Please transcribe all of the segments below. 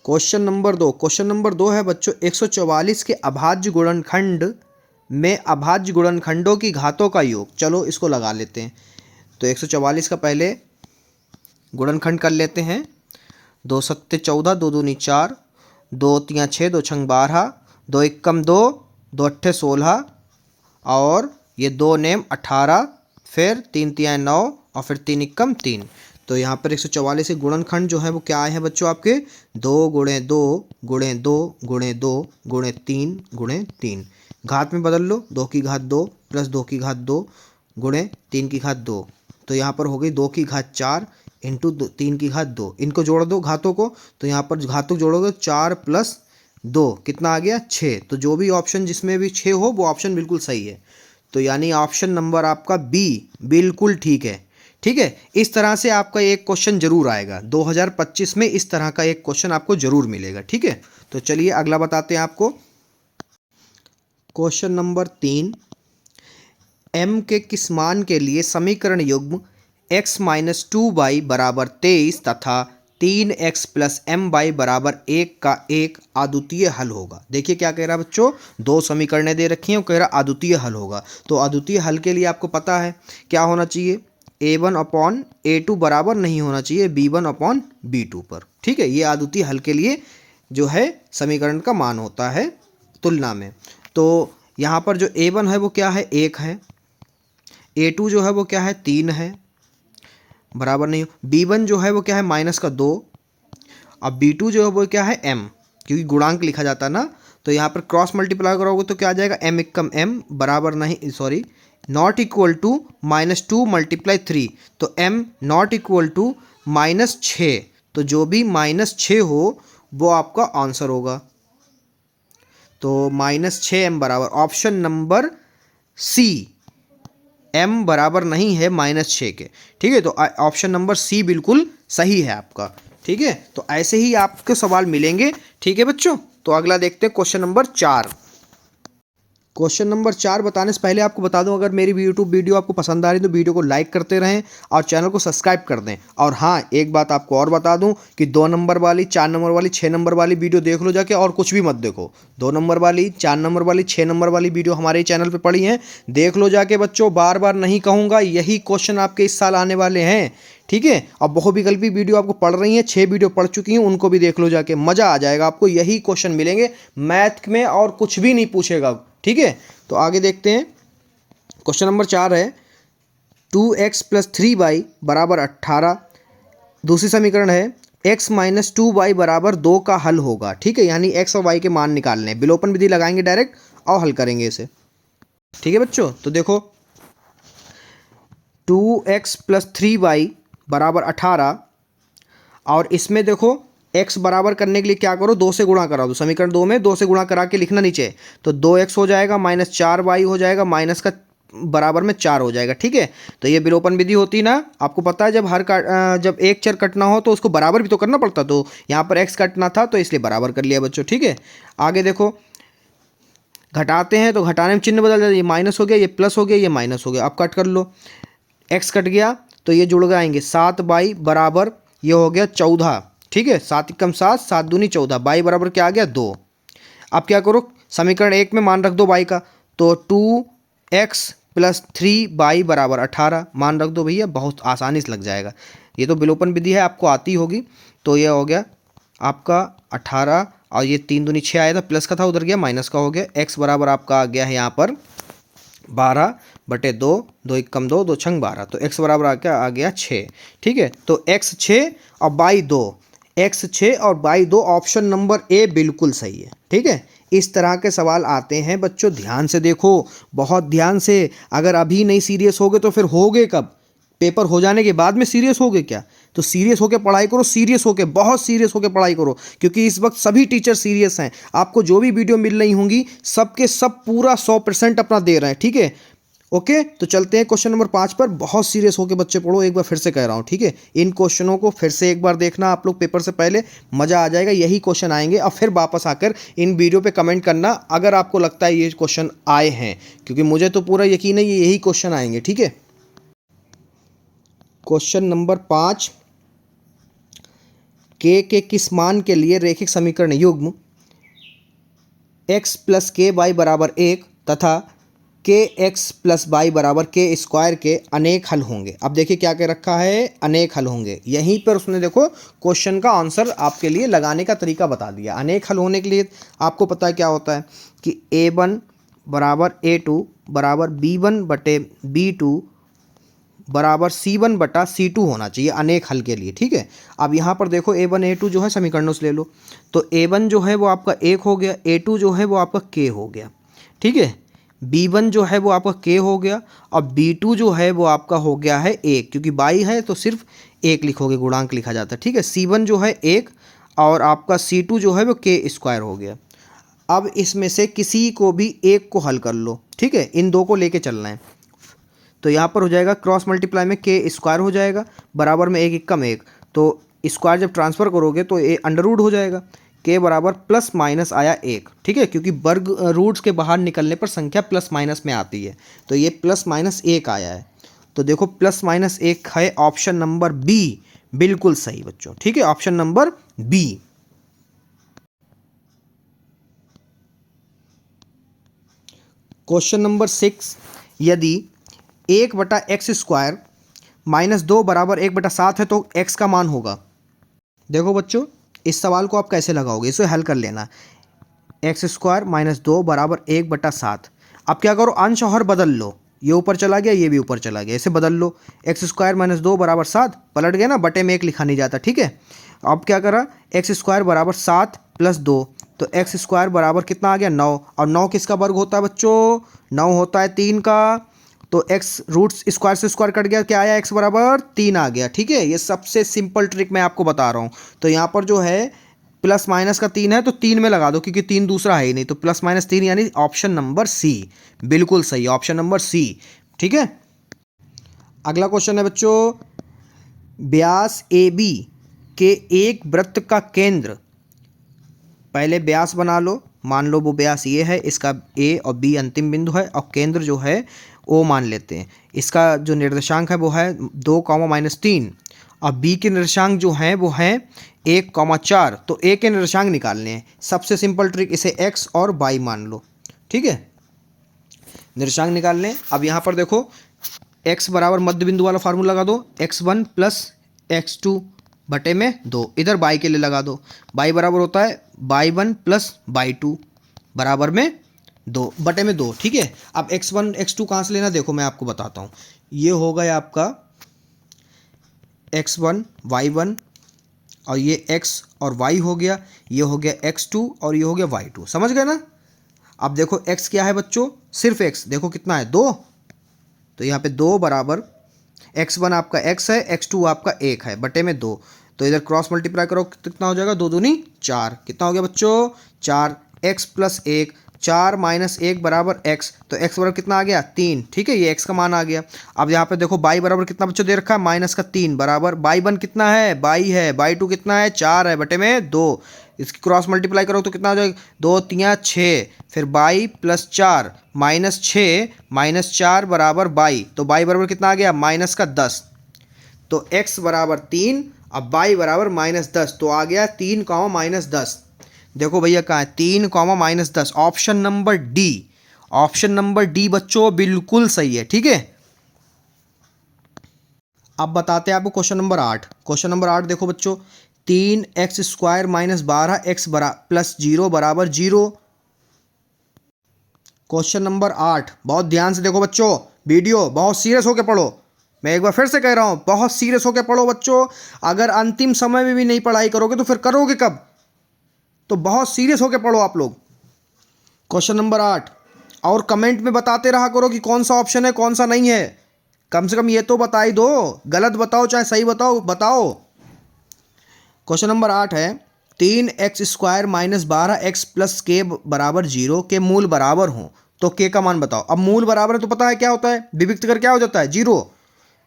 Question number 2 है बच्चों 144 के अभाज्य गुणनखंड में अभाज्य गुणनखंडों की घातों का योग। चलो इसको लगा लेते हैं। तो 144 का पहले गुणनखंड कर लेते हैं। 2 सत्ते 14, 2 दूनी 4, 2 तियाँ 6, 2 छंग 12, 2 इक्कम 2, 2 अट्ठे 16 और ये 2 नेम 18, फिर 3 तियाँ 9 और फिर 3 इक्कम 3। तो यहाँ पर 144 के गुणनखंड जो है वो क्या आए हैं बच्चों आपके 2 गुणे 2 गुणे 2 गुणे 2 गुणे 3 गुणे 3। घात में बदल लो, 2 की घात 2 प्लस 2 की घात 2 गुणे 3 की घात 2। तो यहाँ पर हो गई 2 की घात 4 इंटू 3 की घात 2। इनको जोड़ दो घातों को, तो यहाँ पर घातों जोड़ोगे 4 प्लस 2 कितना आ गया 6। तो जो भी ऑप्शन जिसमें भी 6 हो वो ऑप्शन बिल्कुल सही है। तो यानी ऑप्शन नंबर आपका बी बिल्कुल ठीक है। ठीक है, इस तरह से आपका एक क्वेश्चन जरूर आएगा 2025 में, इस तरह का एक क्वेश्चन आपको जरूर मिलेगा। ठीक है, तो चलिए अगला बताते हैं आपको। क्वेश्चन नंबर 3, m के किस मान के लिए समीकरण युग्म x - 2y बराबर 23 तथा 3x प्लस my बराबर 1 का एक अद्वितीय हल होगा। देखिए क्या कह रहा है बच्चों, दो समीकरणें दे रखी हैं, वो कह रहा अद्वितीय हल होगा। तो अद्वितीय हल के लिए आपको पता है क्या होना चाहिए, a1 अपॉन a2 बराबर नहीं होना चाहिए b1 अपॉन b2 पर। ठीक है, ये अद्वितीय हल के लिए जो है समीकरण का मान होता है तुलना में। तो यहाँ पर जो a1 है वो क्या है 1 है, a2 जो है वो क्या है 3 है, बराबर नहीं। b1 जो है वो क्या है माइनस का 2, अब b2 जो है वो क्या है m, क्योंकि गुणांक लिखा जाता है ना। तो यहाँ पर क्रॉस मल्टीप्लाई करोगे तो क्या आ जाएगा m इक्कम m बराबर नहीं, sorry, not equal to -2 multiply 3। तो m नॉट इक्वल टू -6। तो जो भी -6 हो वो आपका आंसर होगा। तो -6m बराबर ऑप्शन नंबर सी, m बराबर नहीं है -6 के। ठीक है, तो ऑप्शन नंबर सी बिल्कुल सही है आपका। ठीक है, तो ऐसे ही आपके सवाल मिलेंगे। ठीक है बच्चों, तो अगला देखते हैं क्वेश्चन नंबर 4। क्वेश्चन नंबर 4 बताने से पहले आपको बता दूं, अगर मेरी यूट्यूब वीडियो आपको पसंद आ रही है तो वीडियो को लाइक करते रहें और चैनल को सब्सक्राइब कर दें। और हाँ, एक बात आपको और बता दूं कि 2 नंबर वाली, 4 नंबर वाली, 6 नंबर वाली वीडियो देख लो जाके, और कुछ भी मत देखो। 2 नंबर वाली, 4 नंबर वाली, 6 नंबर वाली वीडियो हमारे चैनल पर पड़ी हैं, देख लो जाके बच्चों। बार बार नहीं कहूँगा, यही क्वेश्चन आपके इस साल आने वाले हैं। ठीक है, अब बहुविकल्पी वीडियो आपको पढ़ रही हैं, 6 वीडियो पढ़ चुकी हैं, उनको भी देख लो जाके, मज़ा आ जाएगा आपको। यही क्वेश्चन मिलेंगे मैथ में और कुछ भी नहीं पूछेगा। ठीक है, तो आगे देखते हैं। क्वेश्चन नंबर 4 है 2x प्लस 3y बराबर 18। दूसरी समीकरण है x माइनस 2y बराबर 2 का हल होगा। ठीक है, यानी x और y के मान निकालने हैं। विलोपन विधि लगाएंगे डायरेक्ट और हल करेंगे इसे। ठीक है बच्चों, तो देखो 2x प्लस 3y बराबर 18 और इसमें देखो x बराबर करने के लिए क्या करो, 2 से गुणा करा दो। समीकरण 2 में 2 से गुणा करा के लिखना नीचे, तो 2x हो जाएगा माइनस 4y हो जाएगा, माइनस का बराबर में 4 हो जाएगा। ठीक है, तो ये विलोपन विधि होती ना, आपको पता है जब एक चर कटना हो तो उसको बराबर भी तो करना पड़ता। तो यहाँ पर x कटना था तो इसलिए बराबर कर लिया बच्चों। ठीक है, आगे देखो घटाते हैं तो घटाने में चिन्ह बदल जाता है, ये माइनस हो गया, ये प्लस हो गया, ये माइनस हो गया। अब कट कर लो, x कट गया तो ये जुड़ जाएंगे, 7y बराबर ये हो गया 14। ठीक है, 7 कम 7, 7 दूनी 14, y बराबर क्या आ गया 2। अब क्या करो, समीकरण 1 में मान रख दो y का, तो 2x प्लस 3y बराबर 18 मान रख दो भैया, बहुत आसानी से लग जाएगा। ये तो विलोपन विधि है, आपको आती होगी। तो ये हो गया आपका 18 और ये 3 दूनी 6 आया था, प्लस का था उधर गया, माइनस का हो गया। x बराबर आपका आ गया है यहाँ पर 12/2, 2 इक्कम 2, 2 छंग 12। तो x बराबर आ गया 6। ठीक है, तो x 6 और y 2, x 6 और y 2 ऑप्शन नंबर ए बिल्कुल सही है। ठीक है, इस तरह के सवाल आते हैं बच्चों, ध्यान से देखो, बहुत ध्यान से। अगर अभी नहीं सीरियस होगे तो फिर होगे कब, पेपर हो जाने के बाद में सीरियस होगे क्या? तो सीरियस होकर पढ़ाई करो, सीरियस होकर, बहुत सीरियस होकर पढ़ाई करो, क्योंकि इस वक्त सभी टीचर सीरियस हैं। आपको जो भी वीडियो मिल रही होंगी सबके सब पूरा 100% अपना दे रहे हैं। ठीक है, ओके, तो चलते हैं क्वेश्चन नंबर 5 पर। बहुत सीरियस होकर बच्चे पढ़ो, एक बार फिर से कह रहा हूँ। ठीक है, इन क्वेश्चनों को फिर से एक बार देखना आप लोग पेपर से पहले, मज़ा आ जाएगा। यही क्वेश्चन आएंगे और फिर वापस आकर इन वीडियो पे कमेंट करना अगर आपको लगता है ये क्वेश्चन आए हैं, क्योंकि मुझे तो पूरा यकीन है ये यही क्वेश्चन आएंगे। ठीक है, क्वेश्चन नंबर 5, के किस मान के लिए रैखिक समीकरण युग्म x प्लस के वाई बराबर 1 तथा के एक्स प्लस वाई बराबर के स्क्वायर के अनेक हल होंगे। अब देखिए क्या कह रखा है, अनेक हल होंगे। यहीं पर उसने देखो क्वेश्चन का आंसर आपके लिए लगाने का तरीका बता दिया। अनेक हल होने के लिए आपको पता है क्या होता है कि a1 बराबर a2 बराबर b1 बटे b2 बराबर c1 बटा c2 होना चाहिए अनेक हल के लिए। ठीक है, अब यहाँ पर देखो a1 a2 जो है समीकरणों से ले लो, तो a1 जो है वो आपका 1 हो गया, a2 जो है वो आपका k हो गया। ठीक है, b1 जो है वो आपका k हो गया और b2 जो है वो आपका हो गया है 1, क्योंकि बाई है तो सिर्फ 1 लिखोगे, गुणांक लिखा जाता है। ठीक है, c1 जो है 1 और आपका c2 जो है वो k स्क्वायर हो गया। अब इसमें से किसी को भी एक को हल कर लो। ठीक है, इन दो को लेके चलना है, तो यहाँ पर हो जाएगा क्रॉस मल्टीप्लाई में के स्क्वायर हो जाएगा, बराबर में 1 1 कम 1, तो स्क्वायर जब ट्रांसफ़र करोगे तो ये अंडर रूट हो जाएगा। के बराबर प्लस माइनस आया 1। ठीक है, क्योंकि वर्ग रूट्स के बाहर निकलने पर संख्या प्लस माइनस में आती है, तो ये प्लस माइनस 1 आया है। तो देखो प्लस माइनस 1 है ऑप्शन नंबर बी, बिल्कुल सही बच्चों। ठीक है, option number B. Question number 6, यदि 1/x² माइनस 2 बराबर 1/7 है तो x का मान होगा। देखो बच्चों, इस सवाल को आप कैसे लगाओगे, इसे हल कर लेना। x² माइनस 2 बराबर 1/7। अब क्या करो, अंश और बदल लो, ये ऊपर चला गया, ये भी ऊपर चला गया, इसे बदल लो। x² माइनस 2 बराबर 7 पलट गया ना, बटे में 1 लिखा नहीं जाता। ठीक है, अब क्या करा, x² बराबर 7 प्लस 2, तो x² बराबर कितना आ गया 9, और 9 किसका वर्ग होता है बच्चों, 9 होता है 3 का, तो x रूट्स स्क्वायर से स्क्वायर कट गया, क्या आया, x बराबर 3 आ गया। ठीक है, ये सबसे सिंपल ट्रिक मैं आपको बता रहा हूँ। तो यहाँ पर जो है प्लस माइनस का 3 है तो 3 में लगा दो, क्योंकि 3 दूसरा है ही नहीं, तो प्लस माइनस 3 यानी ऑप्शन नंबर सी, बिल्कुल सही, ऑप्शन नंबर सी। ठीक है, अगला क्वेश्चन है बच्चों, व्यास ए बी के एक वृत्त का केंद्र, पहले व्यास बना लो, मान लो वो व्यास ये है, इसका ए और बी अंतिम बिंदु है और केंद्र जो है ओ मान लेते हैं। इसका जो निर्देशांक है वो है 2, -3 और बी के निर्देशांक जो हैं वो हैं 1, 4। तो ए के निर्देशांक निकालने हैं। सबसे सिंपल ट्रिक, इसे एक्स और वाई मान लो। ठीक है, निर्देशांक निकालने। अब यहाँ पर देखो एक्स बराबर मध्य बिंदु वाला फार्मूला लगा दो, x1 प्लस x2 बटे में 2, इधर बाई के लिए लगा दो, बाई बराबर होता है y1 प्लस y2 बराबर में 2 बटे में 2। ठीक है, अब x1 x2 कहाँ से लेना, देखो मैं आपको बताता हूँ। ये हो गया आपका x1 y1 और ये x और y हो गया, ये हो गया x2 और ये हो गया y2, समझ गए ना। अब देखो x क्या है बच्चों, सिर्फ x, देखो कितना है 2, तो यहाँ पे 2 बराबर x1 आपका x है, x2 आपका 1 है, बटे में 2, तो इधर क्रॉस मल्टीप्लाई करो, कितना हो जाएगा, 2 दूनी 4, कितना हो गया बच्चों 4, x प्लस 1, 4 माइनस 1 बराबर x, तो x बराबर कितना आ गया 3। ठीक है, ये x का मान आ गया। अब यहाँ पे देखो y बराबर कितना बच्चों दे रखा है, -3 बराबर y1 कितना है, y है, y2 कितना है 4 है, बटे में 2, इसकी क्रॉस मल्टीप्लाई करो तो कितना हो जाएगा, 2 3 6, फिर y प्लस 4 -6 -4 बराबर y, तो y बराबर कितना आ गया -10, तो x बराबर 3 अब y बराबर -10, तो आ गया 3, -10। देखो भैया कहाँ है, 3, -10, option number D, option number D बच्चों बिल्कुल सही है। ठीक है, अब बताते हैं आपको क्वेश्चन नंबर 8। क्वेश्चन नंबर 8 देखो बच्चों, 3x² माइनस 12x प्लस 0 बराबर 0। क्वेश्चन नंबर 8, बहुत ध्यान से देखो बच्चों, वीडियो बहुत सीरियस होकर पढ़ो, मैं एक बार फिर से कह रहा हूँ, बहुत सीरियस होकर पढ़ो बच्चों। अगर अंतिम समय में भी नहीं पढ़ाई करोगे तो फिर करोगे कब, तो बहुत सीरियस होकर पढ़ो आप लोग। क्वेश्चन नंबर 8, और कमेंट में बताते रहा करो कि कौन सा ऑप्शन है कौन सा नहीं है, कम से कम ये तो बता ही दो, गलत बताओ चाहे सही बताओ, बताओ। क्वेश्चन नंबर 8 है, 3x² माइनस 12x प्लस के बराबर 0 के मूल बराबर हों तो के का मान बताओ। अब मूल बराबर है तो पता है क्या होता है, विविक्त कर क्या हो जाता है 0,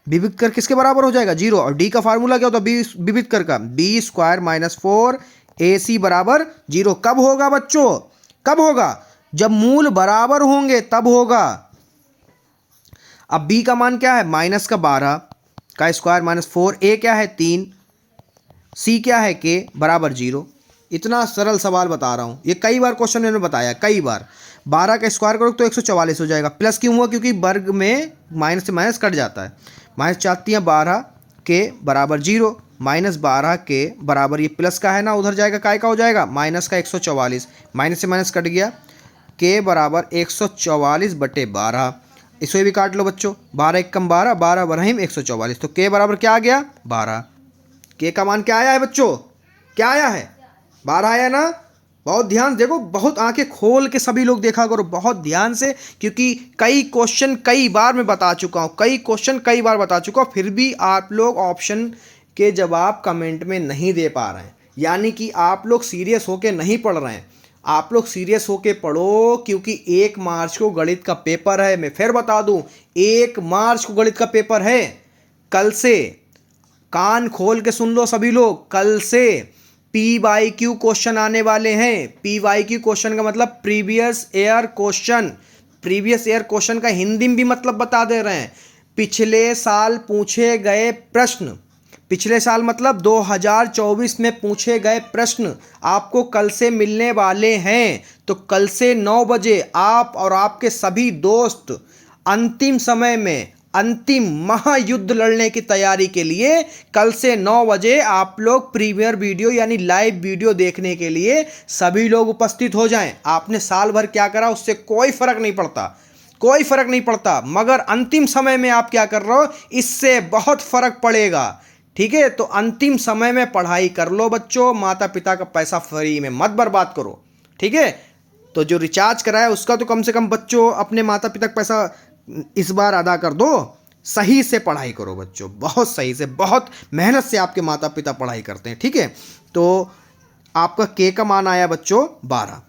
विविक्त कर किसके बराबर हो जाएगा 0, और डी का फार्मूला क्या होता है, बी विविक्त कर का, b² माइनस 4ac बराबर 0। कब होगा बच्चों, कब होगा, जब मूल बराबर होंगे तब होगा। अब b का मान क्या है, -12 का स्क्वायर -4, a क्या है 3, सी क्या है के बराबर 0। इतना सरल सवाल बता रहा हूँ, ये कई बार क्वेश्चन मैंने बताया, कई बार। 12 का स्क्वायर करो तो 144 हो जाएगा। प्लस क्यों हुआ? क्योंकि वर्ग में माइनस से माइनस कट जाता है। माइनस 12 के बराबर 0, -12 के बराबर, ये प्लस का है ना, उधर जाएगा, काय का हो जाएगा, माइनस का 144, माइनस से माइनस कट गया, के बराबर 144/12। इसे भी काट लो बच्चों, 12 एक कम 12, 12 बरहिम 144, तो के बराबर क्या आ गया, 12। के का मान क्या आया है बच्चों? क्या आया है? 12 आया ना? बहुत ध्यान देखो, बहुत आंखें खोल के सभी लोग देखा करो, बहुत ध्यान से, क्योंकि कई क्वेश्चन कई बार मैं बता चुका हूँ, कई क्वेश्चन कई बार बता चुका हूँ, फिर भी आप लोग ऑप्शन के जवाब कमेंट में नहीं दे पा रहे हैं। यानी कि आप लोग सीरियस होके नहीं पढ़ रहे हैं। आप लोग सीरियस होके पढ़ो, क्योंकि 1 मार्च को गणित का पेपर है। मैं फिर बता दूं, 1 मार्च को गणित का पेपर है। कल से कान खोल के सुन लो सभी लोग, कल से PYQ क्वेश्चन आने वाले हैं। PYQ क्वेश्चन का मतलब previous year question. Previous year question का हिंदी में भी मतलब बता दे रहे हैं। पिछले साल पूछे गए प्रश्न, पिछले साल मतलब 2024 में पूछे गए प्रश्न आपको कल से मिलने वाले हैं। तो कल से 9 बजे आप और आपके सभी दोस्त अंतिम समय में अंतिम महायुद्ध लड़ने की तैयारी के लिए कल से 9 बजे आप लोग प्रीमियर वीडियो यानी लाइव वीडियो देखने के लिए सभी लोग उपस्थित हो जाएं। आपने साल भर क्या करा उससे कोई फर्क नहीं पड़ता, कोई फर्क नहीं पड़ता, मगर अंतिम समय में आप क्या कर रहे हो इससे बहुत फर्क पड़ेगा। ठीक है, तो अंतिम समय में पढ़ाई कर लो बच्चों, माता पिता का पैसा फ्री में मत बर्बाद करो। ठीक है, तो जो रिचार्ज कराया उसका तो कम से कम बच्चों अपने माता पिता का पैसा इस बार अदा कर दो। सही से पढ़ाई करो बच्चों, बहुत सही से, बहुत मेहनत से आपके माता पिता पढ़ाई करते हैं। ठीक है, तो आपका के का मान आया बच्चों 12।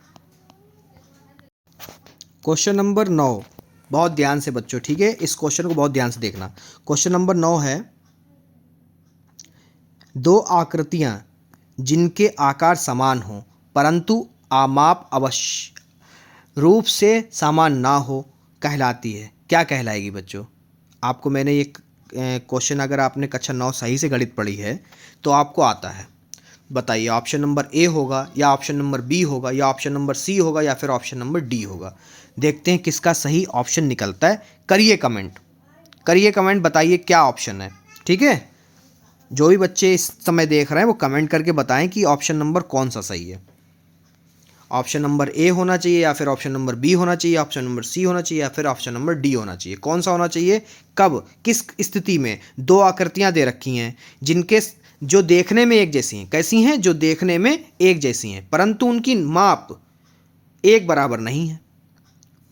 क्वेश्चन नंबर 9, बहुत ध्यान से बच्चों, ठीक है, इस क्वेश्चन को बहुत ध्यान से देखना। क्वेश्चन नंबर 9 है, 2 आकृतियां जिनके आकार समान हो परंतु आमाप अवश्य रूप से समान ना हो कहलाती है। क्या कहलाएगी बच्चों? आपको मैंने ये क्वेश्चन, अगर आपने कक्षा 9 सही से गणित पढ़ी है तो आपको आता है। बताइए, ऑप्शन नंबर ए होगा या ऑप्शन नंबर बी होगा या ऑप्शन नंबर सी होगा या फिर ऑप्शन नंबर डी होगा। देखते हैं किसका सही ऑप्शन निकलता है। करिए कमेंट, करिए कमेंट, बताइए क्या ऑप्शन है। ठीक है, जो भी बच्चे इस समय देख रहे हैं वो कमेंट करके बताएं कि ऑप्शन नंबर कौन सा सही है। ऑप्शन नंबर ए होना चाहिए या फिर ऑप्शन नंबर बी होना चाहिए, ऑप्शन नंबर सी होना चाहिए या फिर ऑप्शन नंबर डी होना चाहिए। कौन सा होना चाहिए? कब, किस स्थिति में 2 आकृतियां दे रखी हैं जिनके जो देखने में एक जैसी हैं। कैसी हैं? जो देखने में एक जैसी हैं परंतु उनकी माप एक बराबर नहीं है।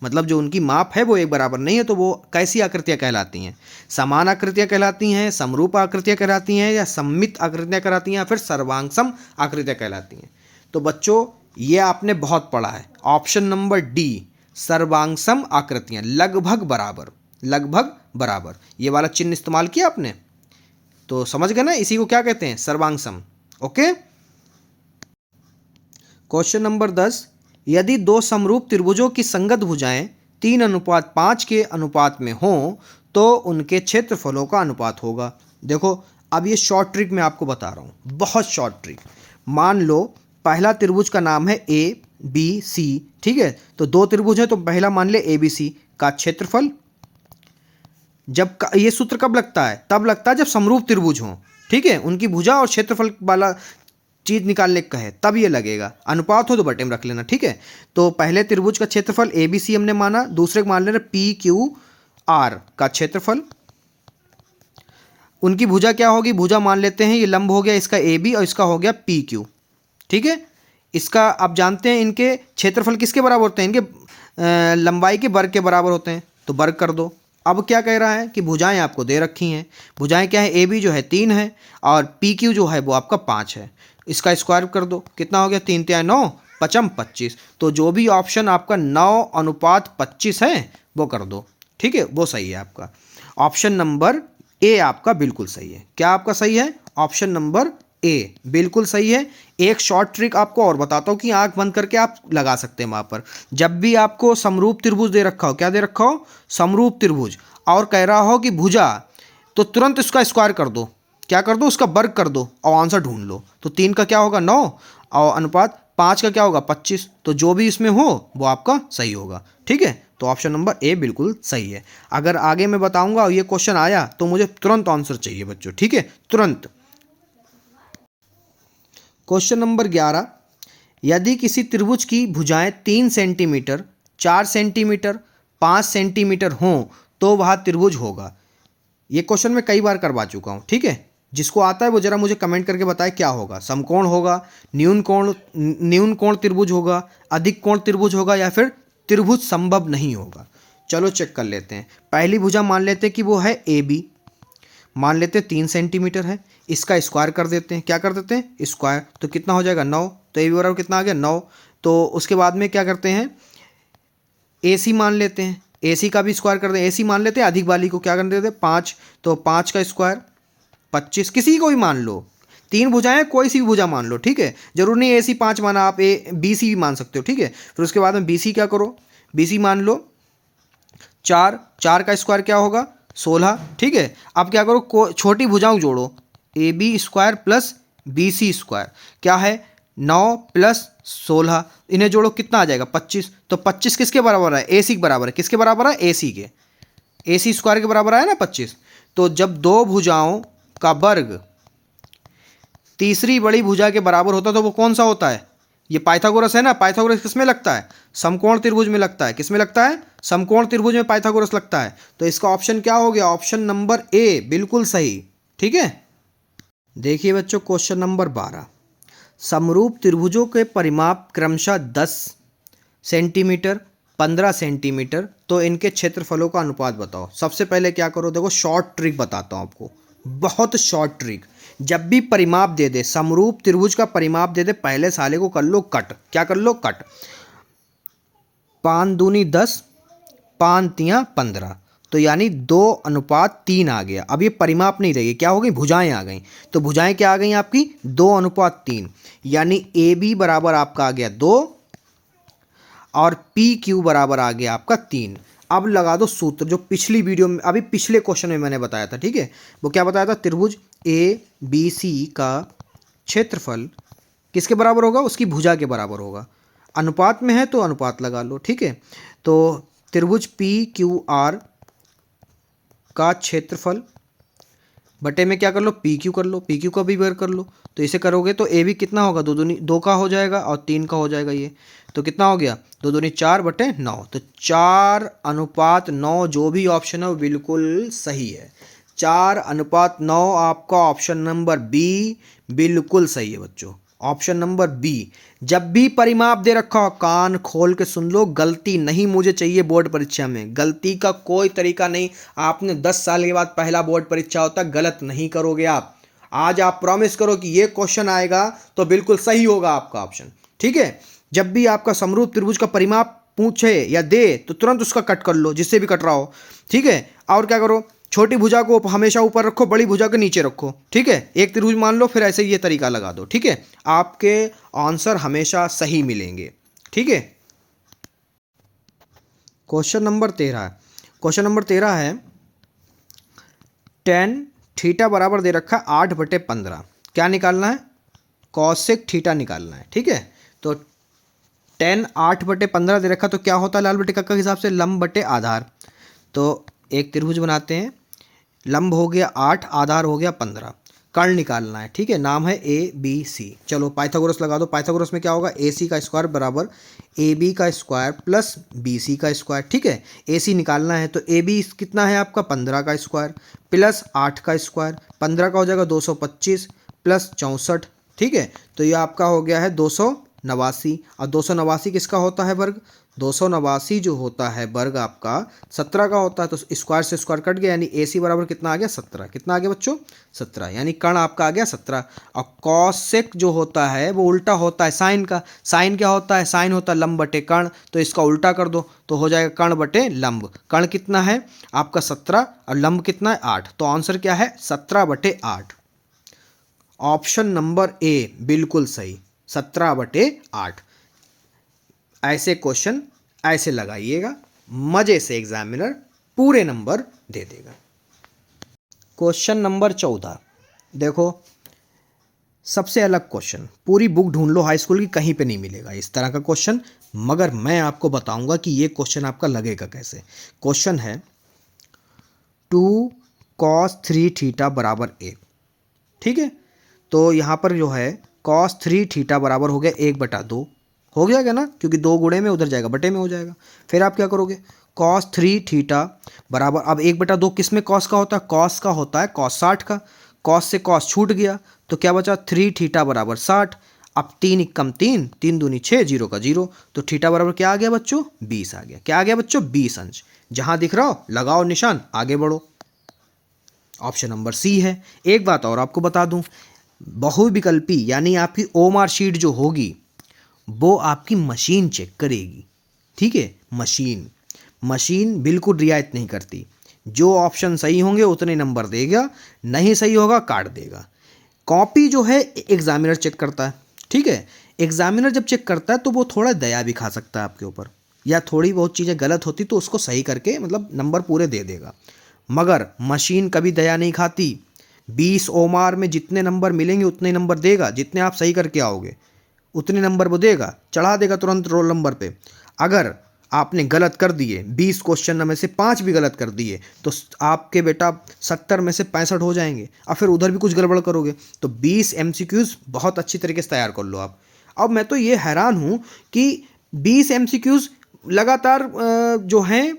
मतलब जो उनकी माप है वो एक बराबर नहीं है, तो वो कैसी आकृतियां कहलाती हैं? समान आकृतियां कहलाती हैं, समरूप आकृतियां कहलाती हैं, या सममित आकृतियां कहलाती हैं, या फिर सर्वांगसम आकृतियां कहलाती हैं। तो बच्चों ये आपने बहुत पढ़ा है, ऑप्शन नंबर डी, सर्वांगसम आकृतियां, लगभग बराबर, लगभग बराबर, ये वाला चिन्ह इस्तेमाल किया आपने तो समझ गए ना, इसी को क्या कहते हैं? सर्वांगसम। ओके, क्वेश्चन नंबर 10, यदि 2 समरूप त्रिभुजों की संगत भुजाएं 3:5 के अनुपात में हों तो उनके क्षेत्रफलों का अनुपात होगा। देखो अब ये शॉर्ट ट्रिक मैं आपको बता रहा हूँ, बहुत शॉर्ट ट्रिक। मान लो पहला त्रिभुज का नाम है ABC, ठीक है, तो 2 त्रिभुज है तो पहला मान ले ABC का क्षेत्रफल। जब ये सूत्र कब लगता है? तब लगता है जब समरूप त्रिभुज हों, ठीक है, उनकी भुजा और क्षेत्रफल वाला चीज निकालने का है तब ये लगेगा। अनुपात हो तो बटे में रख लेना। ठीक है, तो पहले त्रिभुज का क्षेत्रफल ABC हमने माना, दूसरे को मान लेना PQR का क्षेत्रफल। उनकी भुजा क्या होगी? भुजा मान लेते हैं ये लंब हो गया इसका AB और इसका हो गया PQ। ठीक है, इसका आप जानते हैं इनके क्षेत्रफल किसके बराबर होते हैं? इनके लंबाई के वर्ग के बराबर होते हैं, तो वर्ग कर दो। अब क्या कह रहा है कि भुजाएं आपको दे रखी हैं। भुजाएं क्या है? AB जो है 3 है और PQ जो है वो आपका 5 है। इसका स्क्वायर कर दो, कितना हो गया? 3 × 9 = 25। तो जो भी ऑप्शन आपका 9:25 है वो कर दो। ठीक है, वो सही है आपका। ऑप्शन नंबर ए आपका बिल्कुल सही है। क्या आपका सही है? ऑप्शन नंबर ए बिल्कुल सही है। एक शॉर्ट ट्रिक आपको और बताता हूँ कि आंख बंद करके आप लगा सकते हैं वहाँ पर। जब भी आपको समरूप त्रिभुज दे रखा हो, क्या दे रखा हो? समरूप त्रिभुज, और कह रहा हो कि भुजा, तो तुरंत इसका स्क्वायर कर दो। क्या कर दो, उसका वर्ग कर दो और आंसर ढूंढ लो। तो 3 का क्या होगा 9 और अनुपात 5 का क्या होगा 25। तो जो भी इसमें हो वो आपका सही होगा। ठीक है, तो ऑप्शन नंबर ए बिल्कुल सही है। अगर आगे मैं बताऊंगा और ये क्वेश्चन आया तो मुझे तुरंत आंसर चाहिए बच्चों। ठीक है, तुरंत। क्वेश्चन नंबर 11, यदि किसी त्रिभुज की भुजाएं 3 सेंटीमीटर, 4 सेंटीमीटर, 5 सेंटीमीटर हों तो वह त्रिभुज होगा। ये क्वेश्चन मैं कई बार करवा चुका हूँ। ठीक है, जिसको आता है वो जरा मुझे कमेंट करके बताए क्या होगा। समकोण होगा, न्यून कोण त्रिभुज होगा, अधिक कोण त्रिभुज होगा, या फिर त्रिभुज संभव नहीं होगा। चलो चेक कर लेते हैं। पहली भुजा मान लेते हैं कि वो है ए बी, मान लेते हैं 3 सेंटीमीटर है। इसका स्क्वायर कर देते हैं, क्या कर देते हैं स्क्वायर, तो कितना हो जाएगा 9। तो ए बी बराबर कितना आ गया 9। तो उसके बाद में क्या करते हैं, ए सी मान लेते हैं, ए सी का भी स्क्वायर कर दें। ए सी मान लेते हैं, अधिक वाली को क्या कर देते हैं 5। तो 5 का स्क्वायर 25, किसी को भी मान लो, 3 भुजाएं कोई सी भी भुजा मान लो। ठीक है, जरूर नहीं ए सी 5 माना, आप बी सी भी मान सकते हो। ठीक है, फिर उसके बाद में बी सी क्या करो, बी सी मान लो 4, 4 का स्क्वायर क्या होगा 16। ठीक है, अब क्या करो, छोटी भुजाओं जोड़ो, A B square plus B C square क्या है 9 प्लस 16, इन्हें जोड़ो कितना आ जाएगा 25। तो 25 किसके बराबर है, ए सी के बराबर है। किसके बराबर है, ए सी के, ए सी स्क्वायर के बराबर आया ना 25। तो जब दो भुजाओं का वर्ग तीसरी बड़ी भुजा के बराबर होता है तो वो कौन सा होता है, ये पाइथागोरस है ना। पाइथागोरस किस में लगता है, समकोण त्रिभुज में लगता है। किस में लगता है, समकोण त्रिभुज में पाइथागोरस लगता है। तो इसका ऑप्शन क्या हो गया, ऑप्शन नंबर ए बिल्कुल सही। ठीक है, देखिए बच्चों क्वेश्चन नंबर 12, समरूप त्रिभुजों के परिमाप क्रमशः 10 सेंटीमीटर, 15 सेंटीमीटर, तो इनके क्षेत्रफलों का अनुपात बताओ। सबसे पहले क्या करो, देखो शॉर्ट ट्रिक बताता हूँ आपको, बहुत शॉर्ट ट्रिक। जब भी परिमाप दे दे, समरूप त्रिभुज का परिमाप दे दे, पहले साले को कर लो कट। क्या कर लो, कट। 5 दूनी 10, 5 तियां 15, तो यानी 2:3 आ गया। अब ये परिमाप नहीं रही, क्या हो गई, भुजाएं आ गई। तो भुजाएं क्या आ गई आपकी 2:3, यानी ए बी बराबर आपका आ गया 2 और पी क्यू बराबर आ गया आपका 3। अब लगा दो सूत्र जो पिछली वीडियो में, अभी पिछले क्वेश्चन में मैंने बताया था। ठीक है, वो क्या बताया था, त्रिभुज ए बी सी का क्षेत्रफल किसके बराबर होगा, उसकी भुजा के बराबर होगा। अनुपात में है तो अनुपात लगा लो। ठीक है, तो त्रिभुज पी क्यू आर का क्षेत्रफल बटे में क्या कर लो, पी क्यू कर लो, पी क्यू का भी वर्ग कर लो। तो इसे करोगे तो ए भी कितना होगा, 2 दूनी 2 का हो जाएगा और 3 का हो जाएगा। ये तो कितना हो गया 2 दूनी 4 बटे 9। तो 4:9 जो भी ऑप्शन है वो बिल्कुल सही है। 4:9 आपका ऑप्शन नंबर बी बिल्कुल सही है बच्चों। Option number B. जब भी परिमाप दे रखा हो कान खोल के सुन लो, गलती नहीं मुझे चाहिए बोर्ड परीक्षा में, गलती का कोई तरीका नहीं। आपने 10 साल के बाद पहला बोर्ड परीक्षा होता, गलत नहीं करोगे आप। आज आप प्रॉमिस करो कि ये क्वेश्चन आएगा तो बिल्कुल सही होगा आपका ऑप्शन। ठीक है, जब भी आपका समरूप त्रिभुज का परिमाप पूछे या दे तो तुरंत उसका कट कर लो, जिससे भी कट रहा हो। ठीक है, और क्या करो, छोटी भुजा को हमेशा ऊपर रखो, बड़ी भुजा को नीचे रखो। ठीक है, एक त्रिभुज मान लो, फिर ऐसे ये तरीका लगा दो। ठीक है, आपके आंसर हमेशा सही मिलेंगे। ठीक है, क्वेश्चन नंबर 13 है। क्वेश्चन नंबर 13 है, tan थीटा बराबर दे रखा 8/15, क्या निकालना है, कॉसेक थीटा निकालना है। ठीक है, तो tan 8/15 दे रखा तो क्या होता है लाल बटे कक्का के हिसाब से, लंब बटे आधार। तो एक त्रिभुज बनाते हैं, लंब हो गया 8, आधार हो गया 15, कर्ण निकालना है। ठीक है, नाम है ए बी सी। चलो पाइथागोरस लगा दो। पाइथागोरस में क्या होगा, ए सी का स्क्वायर बराबर ए बी का स्क्वायर प्लस बी सी का स्क्वायर। ठीक है, ए सी निकालना है तो ए बी कितना है आपका 15 का स्क्वायर प्लस 8 का स्क्वायर, 15 का हो जाएगा 225 प्लस 64। ठीक है, तो ये आपका हो गया है 289, और 289 किसका होता है वर्ग, 289 जो होता है वर्ग आपका 17 का होता है। तो स्क्वायर से स्क्वायर कट गया, यानी ए सी बराबर कितना आ गया 17। कितना आ गया बच्चों 17, यानी कर्ण आपका आ गया 17। और कॉसेक जो होता है वो उल्टा होता है साइन का। साइन क्या होता है, साइन होता है लंब बटे कर्ण, तो इसका उल्टा कर दो तो हो जाएगा कर्ण बटे लंब। कर्ण कितना है आपका 17 और लंब कितना है 8, तो आंसर क्या है 17/8। ऑप्शन नंबर ए बिल्कुल सही, 17/8। ऐसे क्वेश्चन ऐसे लगाइएगा, मजे से एग्जामिनर पूरे नंबर दे देगा। क्वेश्चन नंबर 14, देखो, सबसे अलग क्वेश्चन, पूरी बुक ढूंढ लो हाई स्कूल की, कहीं पे नहीं मिलेगा इस तरह का क्वेश्चन। मगर मैं आपको बताऊंगा कि ये क्वेश्चन आपका लगेगा कैसे। क्वेश्चन है 2 cos 3 थीटा बराबर 1। ठीक है, तो यहाँ पर जो है cos 3 थीटा बराबर हो गया 1/2। हो गया क्या ना, क्योंकि 2 गुणे में उधर जाएगा, बटे में हो जाएगा। फिर आप क्या करोगे, cos 3 थीटा बराबर, अब 1/2 किस में कॉस का होता है, कॉस का होता है cos 60 का। कॉस से कॉस छूट गया, तो क्या बचा 3 थीटा बराबर 60। अब 3 एकम 3, 3 दूनी 6, 0 का 0, तो थीटा बराबर क्या आ गया बच्चों, 20 आ गया। क्या आ गया बच्चों, 20 अंश। जहां दिख रहा हो लगाओ निशान, आगे बढ़ो। ऑप्शन नंबर सी है। एक बात और आपको बता दूं, बहुविकल्पी यानी आपकी ओमार शीट जो होगी वो आपकी मशीन चेक करेगी। ठीक है, मशीन बिल्कुल रियायत नहीं करती। जो ऑप्शन सही होंगे उतने नंबर देगा, नहीं सही होगा काट देगा। कॉपी जो है एग्जामिनर चेक करता है। ठीक है, एग्जामिनर जब चेक करता है तो वो थोड़ा दया भी खा सकता है आपके ऊपर, या थोड़ी बहुत चीज़ें गलत होती तो उसको सही करके मतलब नंबर पूरे दे देगा। मगर मशीन कभी दया नहीं खाती। 20 ओमार में जितने नंबर मिलेंगे उतने नंबर देगा, जितने आप सही करके आओगे उतने नंबर वो देगा, चढ़ा देगा तुरंत रोल नंबर पे। अगर आपने गलत कर दिए, 20 क्वेश्चन में से 5 भी गलत कर दिए, तो आपके बेटा 70 में से 65 हो जाएंगे। और फिर उधर भी कुछ गड़बड़ करोगे तो 20 MCQs बहुत अच्छी तरीके से तैयार कर लो आप। अब मैं तो ये हैरान हूँ कि 20 MCQs लगातार जो हैं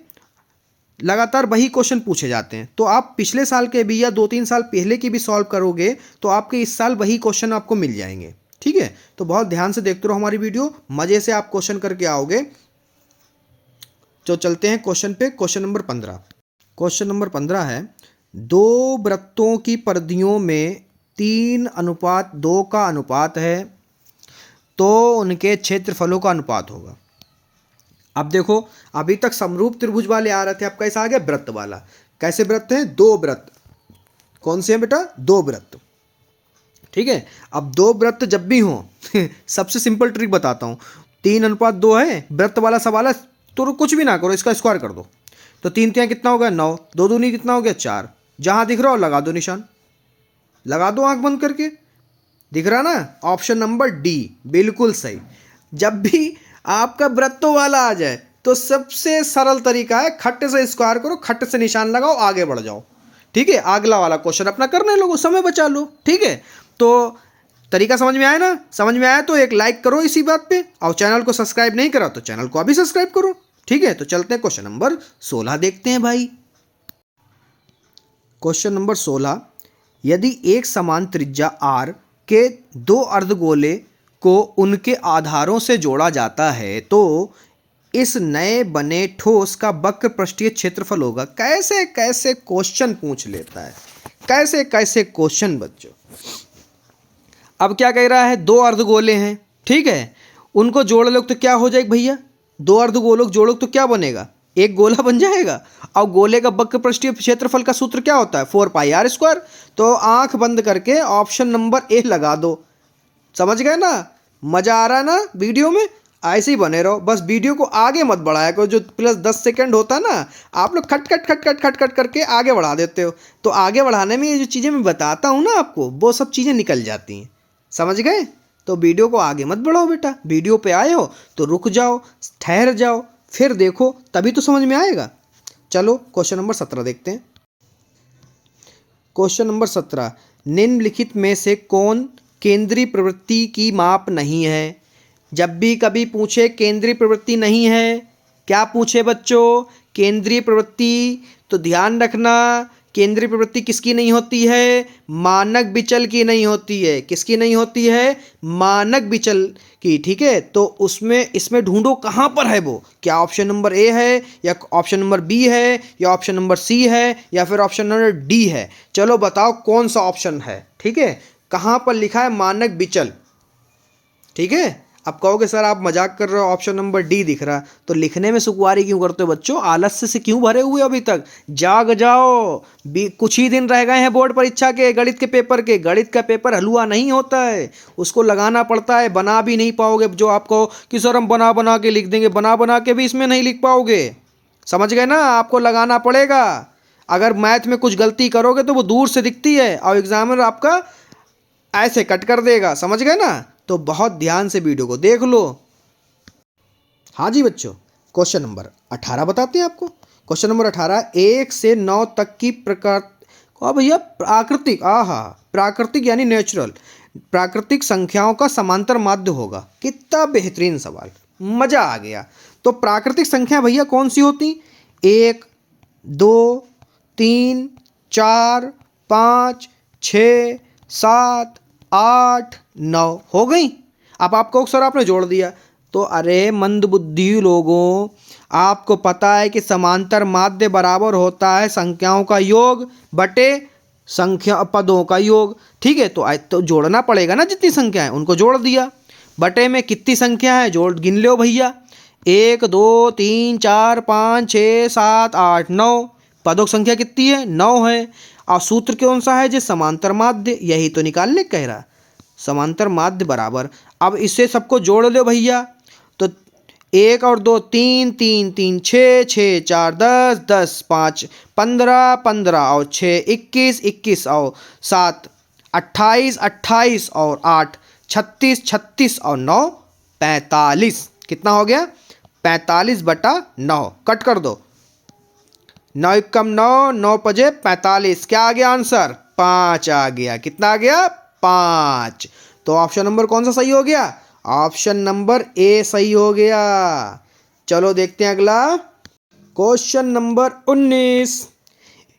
लगातार वही क्वेश्चन पूछे जाते हैं। तो आप पिछले साल के भी या 2-3 साल पहले की भी सॉल्व करोगे तो आपके इस साल वही क्वेश्चन आपको मिल जाएंगे। ठीक है, तो बहुत ध्यान से देखते रहो हमारी वीडियो, मजे से आप क्वेश्चन करके आओगे। तो चलते हैं क्वेश्चन पे। Question number 15। क्वेश्चन नंबर 15 है, 2 वृत्तों की परिधियों में 3:2 का अनुपात है तो उनके क्षेत्रफलों का अनुपात होगा। अब देखो, अभी तक समरूप त्रिभुज वाले आ रहे थे, अब कैसा आ गया, वृत्त वाला। कैसे वृत्त हैं, 2 वृत्त। कौन से हैं बेटा, 2 वृत्त। ठीक है, अब 2 वृत्त जब भी हो सबसे सिंपल ट्रिक बताता हूं, 3:2 है, वृत्त वाला सवाल है, तो कुछ भी ना करो, इसका स्क्वायर कर दो। तो 3 3 कितना हो गया, 9, 2 दूनी कितना हो गया, 4। जहां दिख रहा हो लगा दो निशान, लगा दो आंख बंद करके। दिख रहा ना, ऑप्शन नंबर डी बिल्कुल सही। जब भी आपका वृत्तों वाला आ जाए तो सबसे सरल तरीका है, खट्टे से स्क्वायर करो, खट्टे से निशान लगाओ, आगे बढ़ जाओ। ठीक है, अगला वाला क्वेश्चन अपना करने लोगो, समय बचा लो। ठीक है, तो तरीका समझ में आया ना, समझ में आया तो एक लाइक करो इसी बात पे, और चैनल को सब्सक्राइब नहीं करा तो चैनल को अभी सब्सक्राइब करो। ठीक है, तो चलते हैं क्वेश्चन नंबर 16 देखते हैं भाई। क्वेश्चन नंबर 16, यदि एक समान त्रिज्या r के 2 अर्धगोले को उनके आधारों से जोड़ा जाता है तो इस नए बने ठोस का वक्र पृष्ठीय क्षेत्रफल होगा। कैसे कैसे क्वेश्चन पूछ लेता है, कैसे कैसे क्वेश्चन बच्चों। अब क्या कह रहा है, 2 अर्धगोले हैं। ठीक है, उनको जोड़ लो तो क्या हो जाएगा भैया, 2 अर्धगोलों को जोड़ो तो क्या बनेगा, एक गोला बन जाएगा। और गोले का वक्र पृष्ठीय क्षेत्रफल का सूत्र क्या होता है, 4πr²। तो आंख बंद करके ऑप्शन नंबर ए लगा दो। समझ गए ना, मजा आ रहा है ना वीडियो में, ऐसे ही बने रहो, बस वीडियो को आगे मत बढ़ाया करो। जो प्लस 10 सेकंड होता है ना, आप लोग खट खट खट खट खट खट करके आगे बढ़ा देते हो। तो आगे बढ़ाने में ये जो चीज़ें मैं बताता हूँ ना आपको, वो सब चीज़ें निकल जाती हैं। समझ गए, तो वीडियो को आगे मत बढ़ाओ बेटा, वीडियो पे आए हो तो रुक जाओ, ठहर जाओ, फिर देखो, तभी तो समझ में आएगा। चलो क्वेश्चन नंबर 17 देखते हैं। क्वेश्चन नंबर 17, निम्नलिखित में से कौन केंद्रीय प्रवृत्ति की माप नहीं है। जब भी कभी पूछे केंद्रीय प्रवृत्ति नहीं है, क्या पूछे बच्चों, केंद्रीय प्रवृत्ति, तो ध्यान रखना केंद्रीय प्रवृत्ति किसकी नहीं होती है, मानक विचल की नहीं होती है। किसकी नहीं होती है, मानक विचल की। ठीक है, तो उसमें इसमें ढूंढो कहाँ पर है वो, क्या ऑप्शन नंबर ए है या ऑप्शन नंबर बी है या ऑप्शन नंबर सी है या फिर ऑप्शन नंबर डी है। चलो बताओ कौन सा ऑप्शन है। ठीक है, कहाँ पर लिखा है मानक विचल। ठीक है, अब कहोगे सर आप मजाक कर रहे हो, ऑप्शन नंबर डी दिख रहा, तो लिखने में सुकुमारी क्यों करते हो बच्चों, आलस्य से क्यों भरे हुए अभी तक, जाग जाओ। कुछ ही दिन रह गए हैं बोर्ड परीक्षा के, गणित के पेपर के। गणित का पेपर हलवा नहीं होता है, उसको लगाना पड़ता है, बना भी नहीं पाओगे। जो आपको कि सर हम बना बना के लिख देंगे, बना बना के भी इसमें नहीं लिख पाओगे। समझ गए ना, आपको लगाना पड़ेगा। अगर मैथ में कुछ गलती करोगे तो वो दूर से दिखती है और एग्जामिनर आपका ऐसे कट कर देगा, समझ गए ना। तो बहुत ध्यान से वीडियो को देख लो। हाँ जी बच्चों, क्वेश्चन नंबर 18 बताते हैं आपको। क्वेश्चन नंबर 18, 1 से 9 तक की प्रकार भैया प्राकृतिक, प्राकृतिक यानी नेचुरल प्राकृतिक संख्याओं का समांतर माध्य होगा। कितना बेहतरीन सवाल, मजा आ गया। तो प्राकृतिक संख्या भैया कौन सी होती? 1, 2, 3, 4, 5, 6, 7, 8, 9 हो गई। अब आपको सर आपने जोड़ दिया तो अरे मंदबुद्धि लोगों, आपको पता है कि समांतर माध्य बराबर होता है संख्याओं का योग बटे संख्या पदों का योग। ठीक है, तो जोड़ना पड़ेगा ना, जितनी संख्या है उनको जोड़ दिया। बटे में कितनी संख्या है जोड़ गिन लो भैया, 1, 2, 3, 4, 5, 6, 7, 8, 9। पदों की संख्या कितनी है? 9 है। और सूत्र कौन सा है? जो समांतर माध्य, यही तो निकालने कह रहा, समांतर माध्य बराबर। अब इससे सबको जोड़ लो भैया, तो 1 और 2 3, 3, 3 6, 6 4 10, 10 5 15, 15 और 6 21, 21 और 7 28, 28 और 8 36, 36 और 9 45। कितना हो गया? 45/9। कट कर दो, 9 एकम 9, 9 पजे 45। क्या आ गया आंसर? 5 आ गया। कितना आ गया? 5। तो ऑप्शन नंबर कौन सा सही हो गया? ऑप्शन नंबर ए सही हो गया। चलो देखते हैं अगला क्वेश्चन नंबर 19।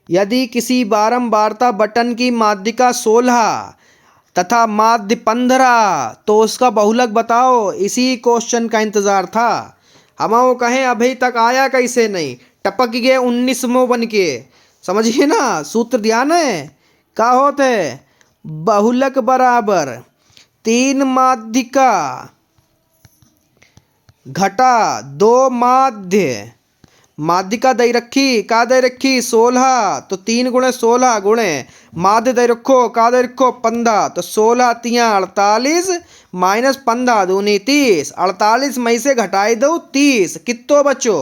यदि किसी बारंबारता बटन की माध्यिका 16 तथा माध्य 15 तो उसका बहुलक बताओ। इसी क्वेश्चन का इंतजार था। हम वो कहें अभी तक आया कैसे नहीं, टपक गए 19वें बन के। समझिए ना, सूत्र ध्यान है का होते? बहुलक बराबर 3 माध्यिका घटा 2 माध्य। माध्यिका दे रखी, का दे रखी? 16। तो 3 गुणे 16 गुणे माध्य दे रखो, का दे रखो? 15। तो 16 तियाँ 48 माइनस 15 दूनी 30। 48 में से घटाई दो 30, कितो बचो?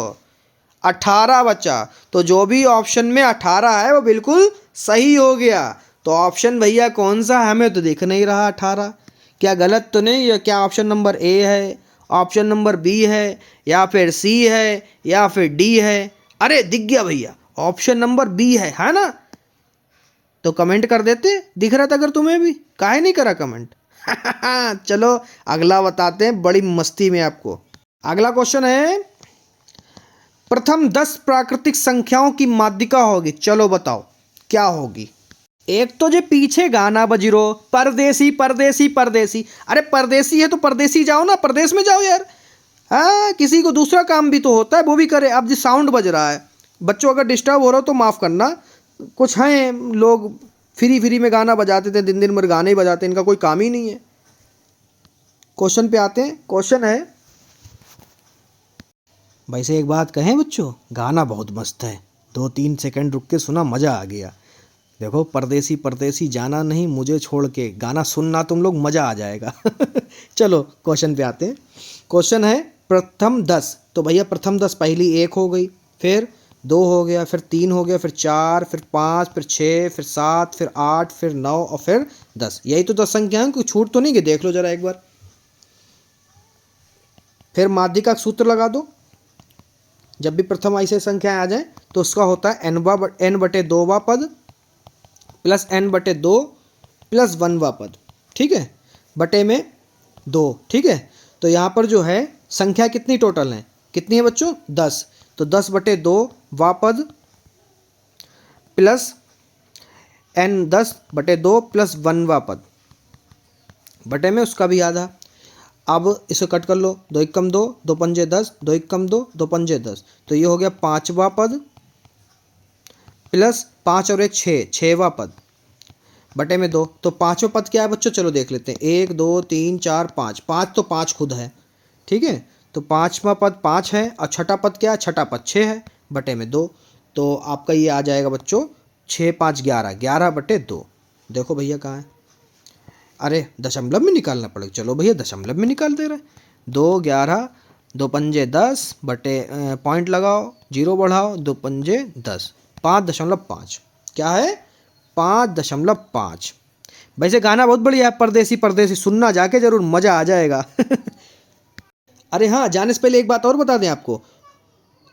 18 बचा। तो जो भी ऑप्शन में 18 है वो बिल्कुल सही हो गया। तो ऑप्शन भैया कौन सा है? हमें तो दिख नहीं रहा 18। क्या गलत तो नहीं है? क्या ऑप्शन नंबर ए है, ऑप्शन नंबर बी है, या फिर सी है, या फिर डी है? अरे दिख गया भैया, ऑप्शन नंबर बी है ना? तो कमेंट कर देते, दिख रहा था अगर तुम्हें भी, काहे नहीं करा कमेंट? चलो अगला बताते हैं बड़ी मस्ती में आपको। अगला क्वेश्चन है, प्रथम 10 प्राकृतिक संख्याओं की माध्यिका होगी। चलो बताओ क्या होगी। एक तो जो पीछे गाना बज रो, परदेसी परदेसी परदेसी। अरे परदेसी है तो परदेसी जाओ ना, प्रदेश में जाओ यार। हाँ, किसी को दूसरा काम भी तो होता है, वो भी करे। अब जो साउंड बज रहा है, बच्चों अगर डिस्टर्ब हो रहा हो तो माफ़ करना। कुछ हैं लोग फ्री में गाना बजाते थे, दिन भर गाने ही बजाते, इनका कोई काम ही नहीं है। क्वेश्चन पे आते हैं। क्वेश्चन है, वैसे एक बात कहें बच्चों, गाना बहुत मस्त है, 2-3 सेकंड रुक के सुना, मज़ा आ गया। देखो, परदेसी परदेसी जाना नहीं मुझे छोड़ के, गाना सुनना तुम लोग, मज़ा आ जाएगा। चलो क्वेश्चन पे आते हैं। क्वेश्चन है प्रथम 10। तो भैया प्रथम 10 पहली 1 हो गई, फिर 2 हो गया, फिर 3 हो गया, फिर 4, फिर 5, फिर 6, फिर 7, फिर 8, फिर 9 और फिर 10। यही तो 10 संख्या है, कोई छूट तो नहीं कि? देख लो जरा एक बार। फिर माध्यिका का सूत्र लगा दो। जब भी प्रथम ऐसे संख्याएं आ जाए तो उसका होता है n/2 पद प्लस n/2 प्लस 1वां पद। ठीक है, बटे में 2। ठीक है, तो यहाँ पर जो है संख्या कितनी टोटल है? कितनी है बच्चों? 10। तो 10/2 वा पद प्लस n10/2 प्लस 1वां पद बटे में उसका भी आधा। अब इसे कट कर लो, 2 एकम 2, 2 पंजे 10, 2 एकम 2, 2 पंजे 10। तो ये हो गया 5वां पद प्लस 5 और 1 6, 6वां पद बटे में 2। तो 5वां पद क्या है बच्चों? चलो देख लेते हैं। 1 2 3 4 5, 5 तो 5 खुद है। ठीक है, तो 5वां पद 5 है, और छठा पद क्या है? छठा पद 6 है, बटे में 2। तो आपका ये आ जाएगा बच्चों 6 5 11, 11/2। देखो भैया कहाँ है? अरे दशमलव में निकालना पड़ेगा। चलो भैया दशमलव में निकाल दे रहे। 2 11, 2 पंजे 10 बटे पॉइंट लगाओ, 0 बढ़ाओ, 2 पंजे 10। 5.5। क्या है? 5.5। वैसे गाना बहुत बढ़िया है, परदेसी परदेसी, सुनना जाके जरूर, मजा आ जाएगा। अरे हाँ, जाने से पहले एक बात और बता दें आपको।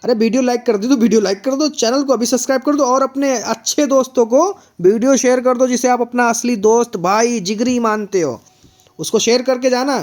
अरे वीडियो लाइक कर दी तो वीडियो लाइक कर दो, चैनल को अभी सब्सक्राइब कर दो और अपने अच्छे दोस्तों को वीडियो शेयर कर दो, जिसे आप अपना असली दोस्त भाई जिगरी मानते हो, उसको शेयर करके जाना।